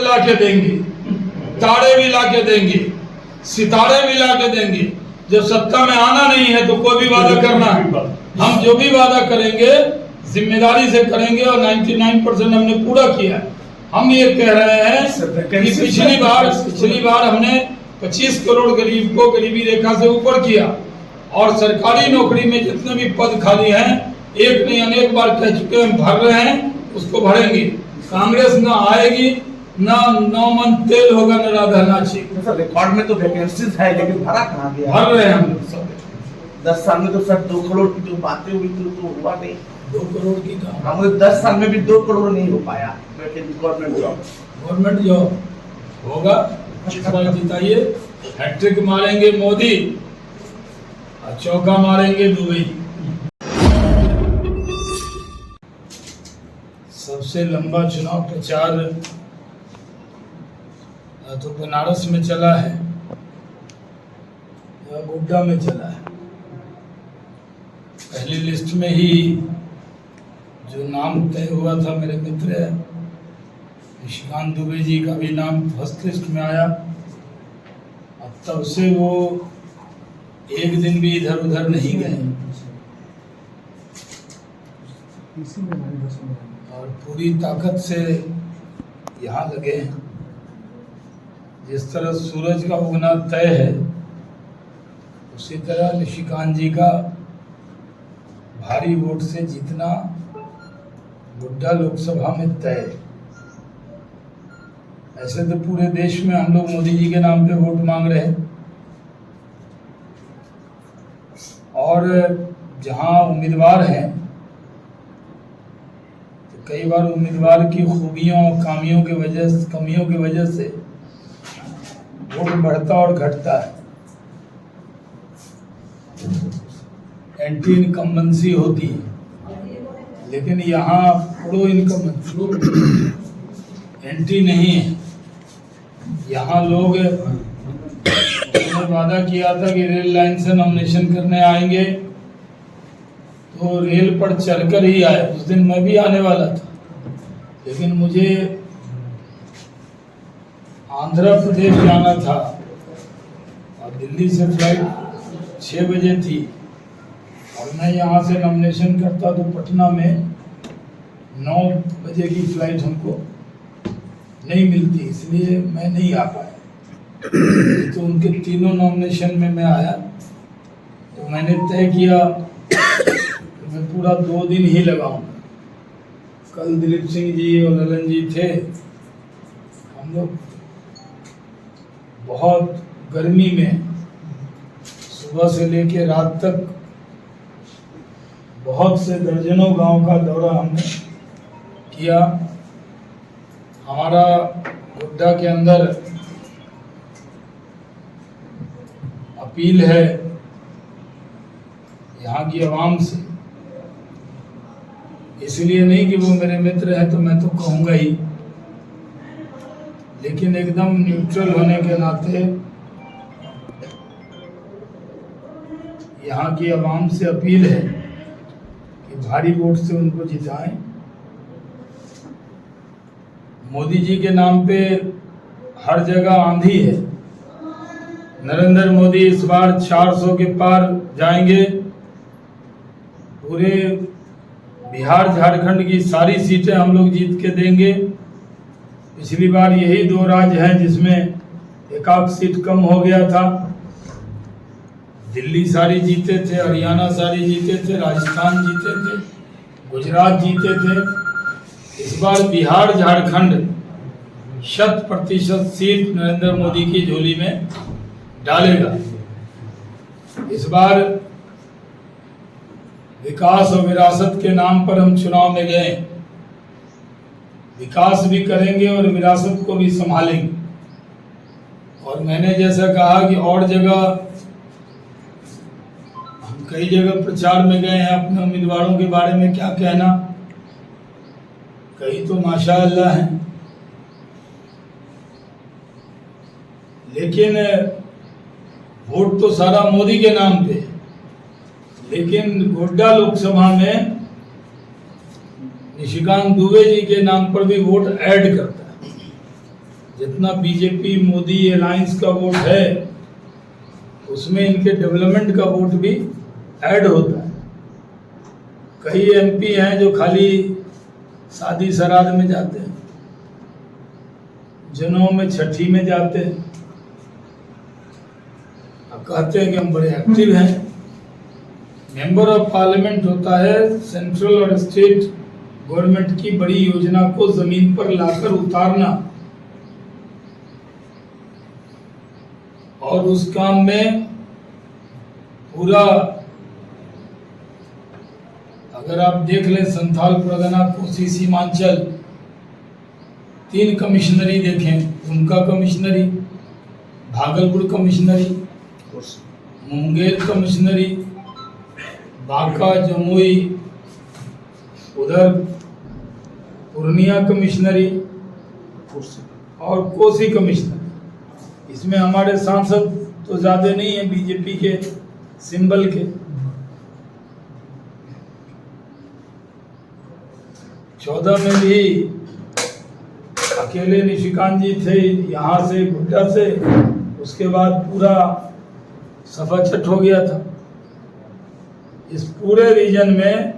ला के देंगे, ताड़े भी ला के देंगे, सितारे भी ला के देंगे। जब सत्ता में आना नहीं है तो कोई भी वादा करना है। हम जो भी वादा करेंगे जिम्मेदारी से करेंगे और 99% हमने पूरा किया है। हम ये कह रहे हैं कि पिछली बार हमने 25 करोड़ गरीब को गरीबी रेखा से ऊपर किया और सरकारी नौकरी में जितने भी पद खाली हैं, एक नहीं अनेक बार कह चुके हैं, भर रहे हैं, उसको भरेंगे। कांग्रेस ना आएगी, ना 9 मन तेल होगा, न राधा नाची। रिकॉर्ड में तो वैकेंसीज है, लेकिन भरा कहाँ गया? भर रहे हैं हम लोग सब। 10 साल में तो सर 2 करोड़ की जो बातें हुई थी तो हुआ नहीं। 2 करोड़ की कहा? हमें 10 साल में भी 2 करोड़ नहीं हो पाया गवर्नमेंट जॉब। गवर्नमेंट जॉब होगा, जिताइए। हैट्रिक मारेंगे मोदी और चौका मारेंगे दुबई। सबसे लंबा चुनाव प्रचार तो बनारस में चला है या गोड्डा में चला है। पहली लिस्ट में ही जो नाम तय हुआ था, मेरे मित्र निशिकांत दुबे जी का भी नाम फर्स्ट लिस्ट में आया। अब तब से वो एक दिन भी इधर उधर नहीं गए और पूरी ताकत से यहाँ लगे हैं। जिस तरह सूरज का उगना तय है, उसी तरह निशिकांत जी का भारी वोट से जीतना गोड्डा लोकसभा में तय है। ऐसे तो पूरे देश में हम लोग मोदी जी के नाम पे वोट मांग रहे हैं और जहां उम्मीदवार हैं तो कई बार उम्मीदवार की खूबियों कमियों की वजह से वोट बढ़ता और घटता है। एंटी इनकम्बेंसी होती है, लेकिन यहाँ प्रो इनकम्बेंसी एंटी नहीं है। यहाँ लोग ने वादा किया था कि रेल लाइन से नॉमिनेशन करने आएंगे तो रेल पर चढ़कर ही आए। उस दिन मैं भी आने वाला था, लेकिन मुझे आंध्र प्रदेश जाना था और दिल्ली से फ्लाइट 6 बजे थी और मैं यहाँ से नॉमिनेशन करता तो पटना में 9 बजे की फ्लाइट हमको नहीं मिलती, इसलिए मैं नहीं आ पाया। तो उनके तीनों नॉमिनेशन में मैं आया तो मैंने तय किया कि मैं पूरा 2 दिन ही लगाऊंगा। कल दिलीप सिंह जी और ललन जी थे। हम लोग बहुत गर्मी में सुबह से लेकर रात तक बहुत से दर्जनों गांव का दौरा हमने किया। हमारा गोड्डा के अंदर अपील है यहाँ की आवाम से, इसलिए नहीं कि वो मेरे मित्र हैं तो मैं तो कहूँगा ही, लेकिन एकदम न्यूट्रल होने के नाते यहाँ की आवाम से अपील है कि भारी वोट से उनको जिताएं। मोदी जी के नाम पे हर जगह आंधी है। नरेंद्र मोदी इस बार 400 के पार जाएंगे। पूरे बिहार झारखंड की सारी सीटें हम लोग जीत के देंगे। पिछली बार यही 2 राज्य हैं जिसमें एक-आध सीट कम हो गया था। दिल्ली सारी जीते थे, हरियाणा सारी जीते थे, राजस्थान जीते थे, गुजरात जीते थे। इस बार बिहार झारखंड 100% सीट नरेंद्र मोदी की झोली में डालेगा। इस बार विकास और विरासत के नाम पर हम चुनाव में गए। विकास भी करेंगे और विरासत को भी संभालेंगे। और मैंने जैसा कहा कि और जगह हम कई जगह प्रचार में गए हैं, अपने उम्मीदवारों के बारे में क्या कहना, कई तो माशाअल्लाह हैं, लेकिन वोट तो सारा मोदी के नाम पे। लेकिन गोड्डा लोकसभा में निशिकांत दुबे जी के नाम पर भी वोट ऐड करता है। जितना बीजेपी मोदी अलायंस का वोट है उसमें इनके डेवलपमेंट का वोट भी ऐड होता है। कई एमपी हैं जो खाली शादी सराध में जाते हैं, जनों में छठी में जाते हैं, अब कहते हैं कि हम बड़े एक्टिव हैं। मेंबर ऑफ पार्लियामेंट होता है सेंट्रल और स्टेट गवर्नमेंट की बड़ी योजना को जमीन पर लाकर उतारना, और उस काम में पूरा, अगर आप देख लें संथाल परगना कोसी सीमांचल 3 कमिश्नरी देखें, दुमका कमिश्नरी, भागलपुर कमिश्नरी, मुंगेर कमिश्नरी, बांका जमुई, उधर पूर्णिया कमिश्नरी और कोसी कमिश्नरी। इसमें हमारे सांसद तो ज्यादा नहीं है बीजेपी के सिंबल के। 14 में भी अकेले निशिकांत जी थे, यहाँ से गुड्डा से, उसके बाद पूरा सफाचट हो गया था। इस पूरे रीजन में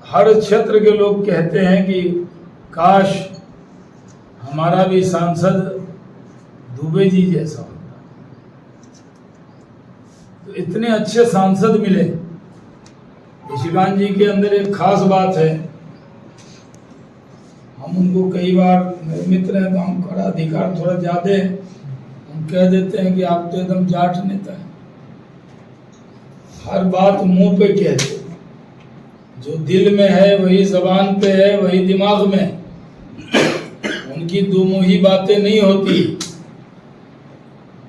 हर क्षेत्र के लोग कहते हैं कि काश हमारा भी सांसद दुबे जी जैसा होता। तो इतने अच्छे सांसद मिले। निशिकांत जी के अंदर एक खास बात है, हम उनको कई बार, मेरे मित्र हैं तो हम का अधिकार थोड़ा ज्यादा है, हम कह देते हैं कि आप तो एकदम जाट नेता है, हर बात मुंह पे कहते, जो दिल में है वही जबान पे है, वही दिमाग में, उनकी दो मुही बातें नहीं होती।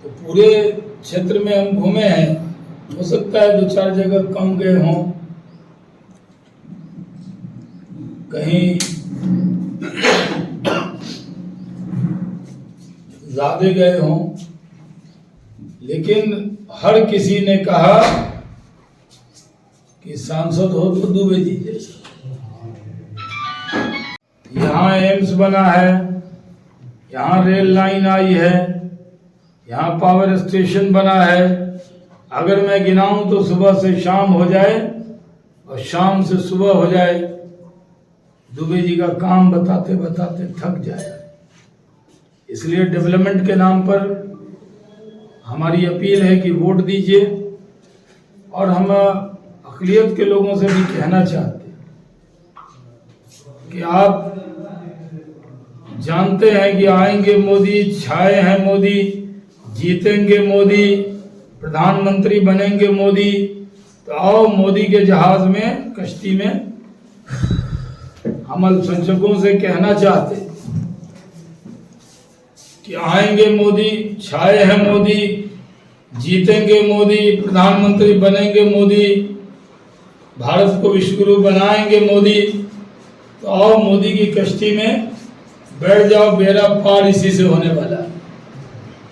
तो पूरे क्षेत्र में हम घूमे हैं, हो सकता है 2-4 जगह कम गए हों, कहीं ज्यादा गए हों, लेकिन हर किसी ने कहा कि सांसद हो तो दुबे जी जैसा। यहाँ एम्स बना है, यहाँ रेल लाइन आई है, यहाँ पावर स्टेशन बना है। अगर मैं गिनाऊं तो सुबह से शाम हो जाए और शाम से सुबह हो जाए। दुबे जी का काम बताते बताते थक जाए। इसलिए डेवलपमेंट के नाम पर हमारी अपील है कि वोट दीजिए। और हम अक़लियत के लोगों से भी कहना चाहते हैं कि आप जानते हैं कि आएंगे मोदी, छाए हैं मोदी, जीतेंगे मोदी, प्रधानमंत्री बनेंगे मोदी, तो आओ मोदी के जहाज में, कश्ती में हम अल्पसंख्यकों से कहना चाहते कि आएंगे मोदी, छाए हैं मोदी, जीतेंगे मोदी, प्रधानमंत्री बनेंगे मोदी, भारत को विश्वगुरु बनाएंगे मोदी, तो आओ मोदी की कश्ती में बैठ जाओ, बेड़ा पार इसी से होने वाला है।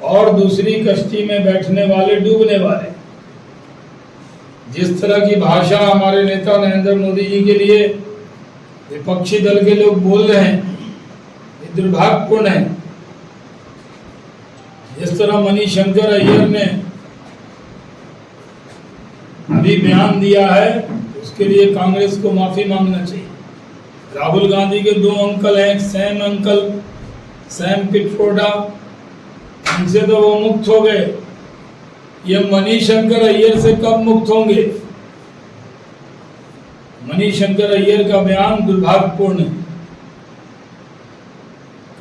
और दूसरी कश्ती में बैठने वाले डूबने वाले। जिस तरह की भाषा हमारे नेता नरेंद्र मोदी जी के लिए विपक्षी दल के लोग बोल रहे हैं, ये दुर्भाग्यपूर्ण है। जिस तरह मणिशंकर अय्यर ने अभी बयान दिया है, उसके लिए कांग्रेस को माफी मांगना चाहिए। राहुल गांधी के 2 अंकल हैं, सैम पिट्रोडा, इनसे तो वो मुक्त हो गए, ये मणिशंकर अय्यर से कब मुक्त होंगे? मणिशंकर अय्यर का बयान दुर्भाग्यपूर्ण है।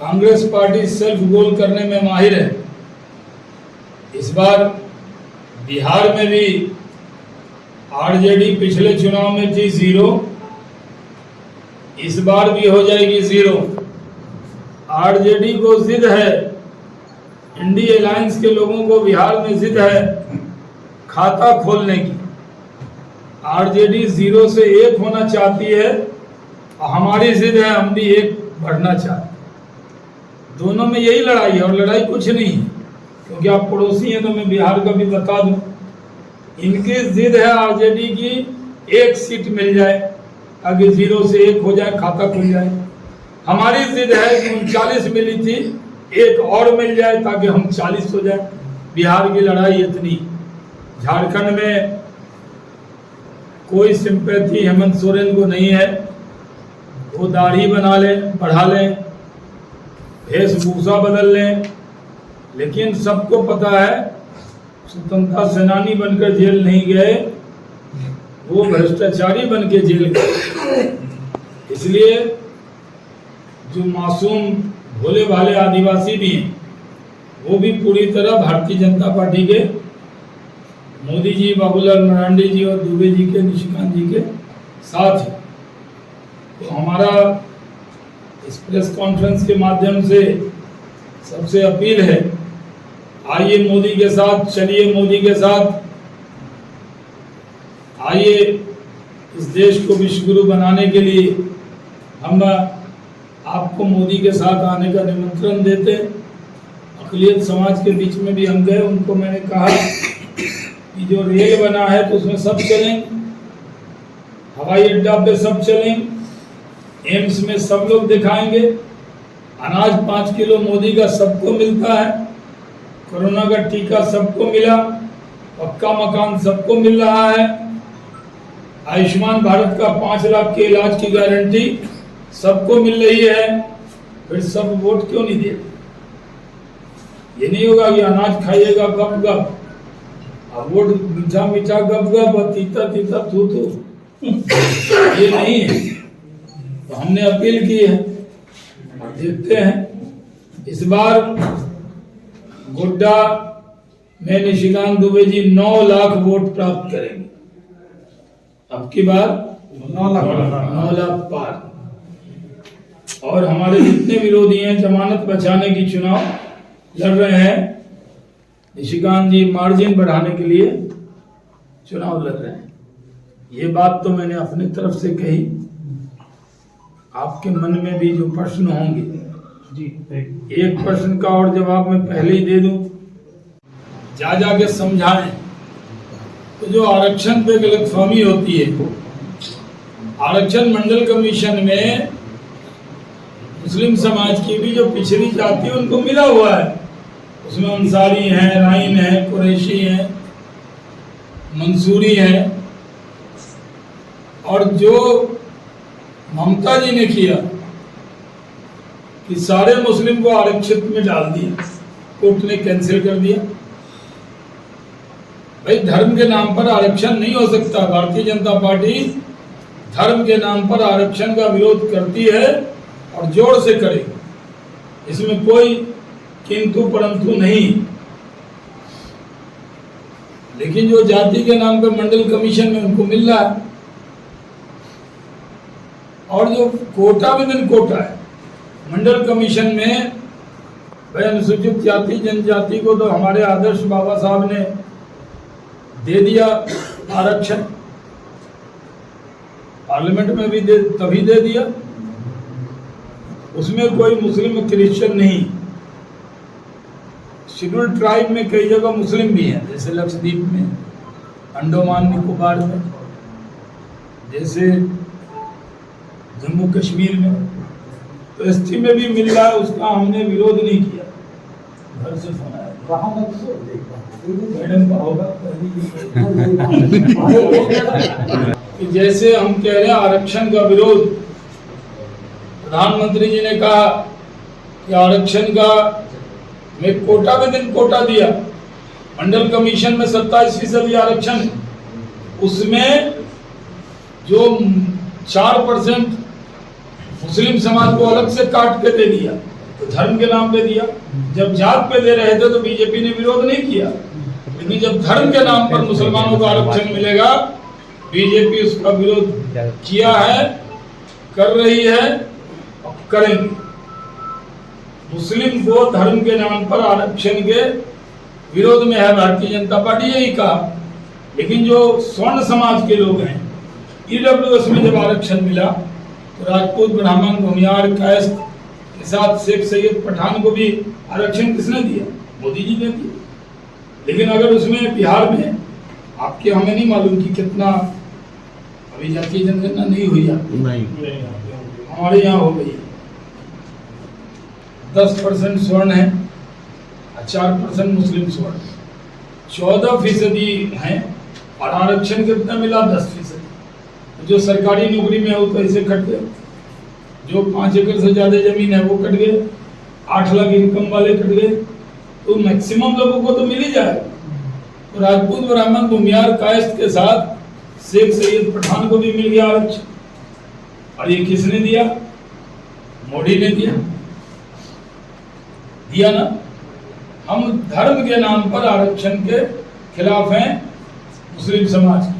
कांग्रेस पार्टी सेल्फ गोल करने में माहिर है। इस बार बिहार में भी आरजेडी पिछले चुनाव में थी 0, इस बार भी हो जाएगी 0। आरजेडी को जिद है, इंडिया अलायंस के लोगों को बिहार में जिद है खाता खोलने की। आरजेडी 0 से 1 होना चाहती है और हमारी जिद है, हम भी 1 बढ़ना चाहते हैं। दोनों में यही लड़ाई है और लड़ाई कुछ नहीं है, क्योंकि आप पड़ोसी हैं तो मैं बिहार का भी बता दूं। इनकी जिद है आरजेडी की 1 सीट मिल जाए, आगे 0 से 1 हो जाए, खाता खुल जाए। हमारी जिद है कि 39 मिली थी, एक और मिल जाए ताकि हम 40 हो जाए। बिहार की लड़ाई इतनी, झारखंड में कोई सिंपैथी हेमंत सोरेन को नहीं है। वो दाढ़ी बना लें, बढ़ा लें, वेशभूषा बदल लें, लेकिन सबको पता है स्वतंत्रता सेनानी बनकर जेल नहीं गए, वो भ्रष्टाचारी बन के जेल गए। इसलिए जो मासूम भोले भाले आदिवासी भी हैं, वो भी पूरी तरह भारतीय जनता पार्टी के मोदी जी, बाबूलाल मरांडी जी और दुबे जी के, निशिकांत जी के साथ है। तो हमारा इस प्रेस कॉन्फ्रेंस के माध्यम से सबसे अपील है, आइए मोदी के साथ, चलिए मोदी के साथ, आइए इस देश को विश्व गुरु बनाने के लिए हम आपको मोदी के साथ आने का निमंत्रण देते। अक़लियत समाज के बीच में भी हम गए, उनको मैंने कहा कि जो रेल बना है तो उसमें सब चलेंगे, हवाई अड्डा पे सब चलेंगे, एम्स में सब लोग दिखाएंगे, अनाज 5 किलो मोदी का सबको मिलता है, कोरोना का टीका सबको मिला, पक्का मकान सबको मिल रहा है, आयुष्मान भारत का 5 लाख के इलाज की गारंटी सबको मिल रही है। फिर सब वोट क्यों नहीं दे? ये नहीं होगा कि अनाज खाइएगा गप गप, अब वोट मीठा मीठा गप गप और तीता तीता थू थू, ये नहीं है। तो हमने अपील की है, देखते हैं इस बार गोड्डा में निशिकांत दुबे जी 9 लाख वोट प्राप्त करेंगे। अब की बार 9 लाख पार। और हमारे जितने विरोधी हैं जमानत बचाने की चुनाव लड़ रहे हैं, निशिकांत जी मार्जिन बढ़ाने के लिए चुनाव लड़ रहे हैं। ये बात तो मैंने अपनी तरफ से कही, आपके मन में भी जो प्रश्न होंगे जी, एक प्रश्न का और जवाब मैं पहले ही दे दूं, जा के समझाएं। तो जो आरक्षण पे गलतफहमी होती है, आरक्षण मंडल कमीशन में मुस्लिम समाज की भी जो पिछड़ी जाति है उनको मिला हुआ है, उसमें अंसारी हैं, राइन है, कुरैशी हैं, मंसूरी हैं। और जो ममता जी ने किया कि सारे मुस्लिम को आरक्षित में डाल दिया, कोर्ट ने कैंसिल कर दिया। भाई धर्म के नाम पर आरक्षण नहीं हो सकता। भारतीय जनता पार्टी धर्म के नाम पर आरक्षण का विरोध करती है और जोर से करेगी, इसमें कोई किंतु परंतु नहीं। लेकिन जो जाति के नाम पर मंडल कमीशन में उनको मिल रहा है, और जो कोटा विदिन कोटा है मंडल कमीशन में, भाई अनुसूचित जाति जनजाति को तो हमारे आदर्श बाबा साहब ने दे दिया आरक्षण, पार्लियामेंट में भी तभी दे दिया, उसमें कोई मुस्लिम क्रिश्चियन नहीं। शेड्यूल्ड ट्राइब में कई जगह मुस्लिम भी हैं, जैसे लक्षद्वीप में, अंडमान निकोबार में, जैसे जम्मू कश्मीर में, तो एसटी में भी मिल रहा है, उसका हमने विरोध नहीं किया। घर से सुना है मैडम का होगा कि जैसे हम कह रहे हैं आरक्षण का विरोध, प्रधानमंत्री जी ने कहा कि आरक्षण का में कोटा विदिन कोटा दिया, मंडल कमीशन में 27% आरक्षण, उसमें जो 4% मुस्लिम समाज को अलग से काट के दे दिया, तो धर्म के नाम पे दिया। जब जात पे दे रहे थे तो बीजेपी ने विरोध नहीं किया, लेकिन जब धर्म के नाम पर मुसलमानों को आरक्षण मिलेगा, बीजेपी उसका विरोध किया है, कर रही है और करेंगे। मुस्लिम को धर्म के नाम पर आरक्षण के विरोध में है भारतीय जनता पार्टी, यही कहा। लेकिन जो स्वर्ण समाज के लोग हैं, ईडब्ल्यूएस में जब आरक्षण मिला तो राजपूत, ब्राह्मण, भूमियार, कायस्थ के साथ शेख सैयद, पठान को भी आरक्षण किसने दिया? मोदी जी ने दिया। लेकिन अगर उसमें बिहार में आपके, हमें नहीं मालूम कि कितना अभी जातीय जनगणना नहीं हुई है, हमारे यहाँ हो गई, 10% स्वर्ण है और 4% मुस्लिम स्वर्ण, 14% है। और आरक्षण कितना मिला? 10%। जो सरकारी नौकरी में है वो तो ऐसे कट गए, जो 5 एकड़ से ज्यादा जमीन है वो कट गए, 8 लाख इनकम वाले कट गए, तो मैक्सिमम लोगों को तो मिल ही जाए। तो राजपूत ब्राह्मण भूमियार कायस्थ के साथ शेख सैयद पठान को भी मिल गया आरक्षण। और ये किसने दिया? मोदी ने दिया ना। हम धर्म के नाम पर आरक्षण के खिलाफ हैं मुस्लिम समाज के,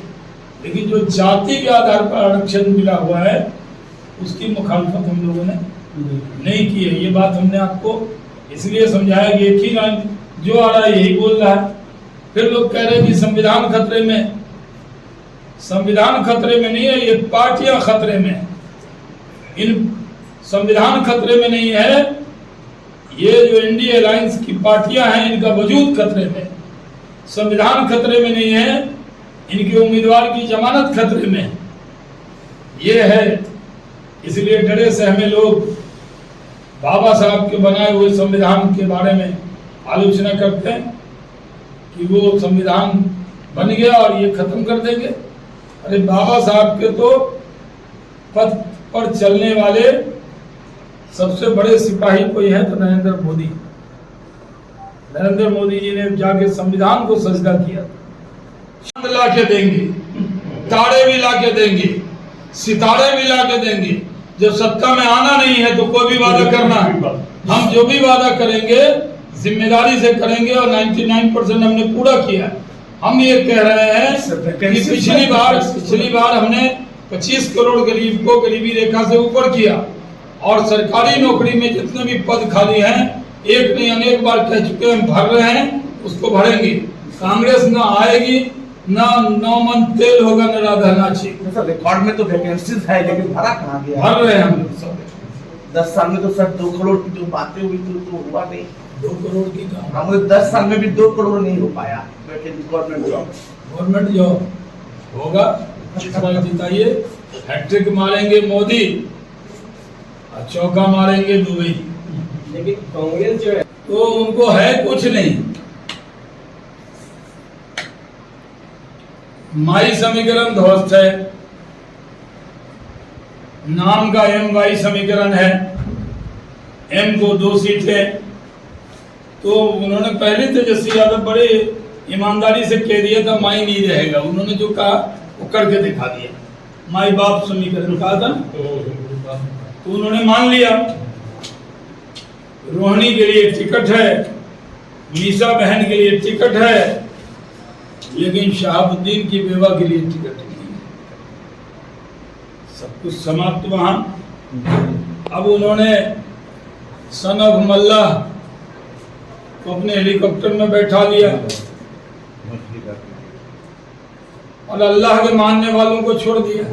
लेकिन जो जाति के आधार पर आरक्षण मिला हुआ है उसकी मुखालफत हम लोगों ने नहीं की है। ये बात हमने आपको इसलिए समझाया कि एक ही लाइन जो आ रहा है यही बोल रहा है। फिर लोग कह रहे हैं कि संविधान खतरे में। संविधान खतरे में नहीं है, ये पार्टियां खतरे में है। इन संविधान खतरे में नहीं है, ये जो इंडिया अलायंस की पार्टियां हैं इनका वजूद खतरे में। संविधान खतरे में नहीं है, इनके उम्मीदवार की जमानत खतरे में ये है। इसलिए डरे सहमे लोग बाबा साहब के बनाए हुए संविधान के बारे में आलोचना करते हैं कि वो संविधान बन गया और ये खत्म कर देंगे। अरे बाबा साहब के तो पथ पर चलने वाले सबसे बड़े सिपाही कोई है तो नरेंद्र मोदी। नरेंद्र मोदी जी ने जाके संविधान को सजदा किया। चांद ला के देंगे, तारे भी ला के देंगे, सितारे भी ला के देंगे। जब सत्ता में आना नहीं है तो कोई भी वादा करना है। हम जो भी वादा करेंगे जिम्मेदारी से करेंगे और 99% हमने पूरा किया है। हम ये कह रहे हैं कि पिछली बार हमने 25 करोड़ गरीब को गरीबी रेखा से ऊपर किया और सरकारी नौकरी में जितने भी पद खाली हैं एक नहीं अनेक बार कह चुके हैं भर रहे हैं, उसको भरेंगे। कांग्रेस ना आएगी ना 9 मन तेल होगा न राधा नाची। रिकॉर्ड में तो वैकेंसीज है लेकिन भरा कहाँ गया? भर रहे हैं हम लोग सब। 10 साल में तो सर 2 करोड़ की जो बातें हुई थी तो हुआ नहीं। 2 करोड़ की काम हमारे 10 साल में भी 2 करोड़ नहीं हो पाया गवर्नमेंट जॉब। गवर्नमेंट जॉब होगा, जिताइए। हैट्रिक मारेंगे मोदी और चौका मारेंगे दुबई। लेकिन कांग्रेस जो है तो उनको है कुछ नहीं। माई समीकरण ध्वस्त है, नाम का एम वाई समीकरण है। एम को 2 सीटें, तो उन्होंने पहले तेजस्वी यादव बड़े ईमानदारी से कह दिया था माई नहीं रहेगा। उन्होंने जो कहा वो करके दिखा दिया। माई बाप समीकरण कहा था तो उन्होंने मान लिया। रोहिणी के लिए टिकट है, मीसा बहन के लिए टिकट है, लेकिन शहाबुद्दीन की बेवा के लिए टिकट नहीं है। सब कुछ समाप्त वहां। अब उन्होंने सन ऑफ मल्ला को अपने हेलीकॉप्टर में बैठा लिया और अल्लाह के मानने वालों को छोड़ दिया।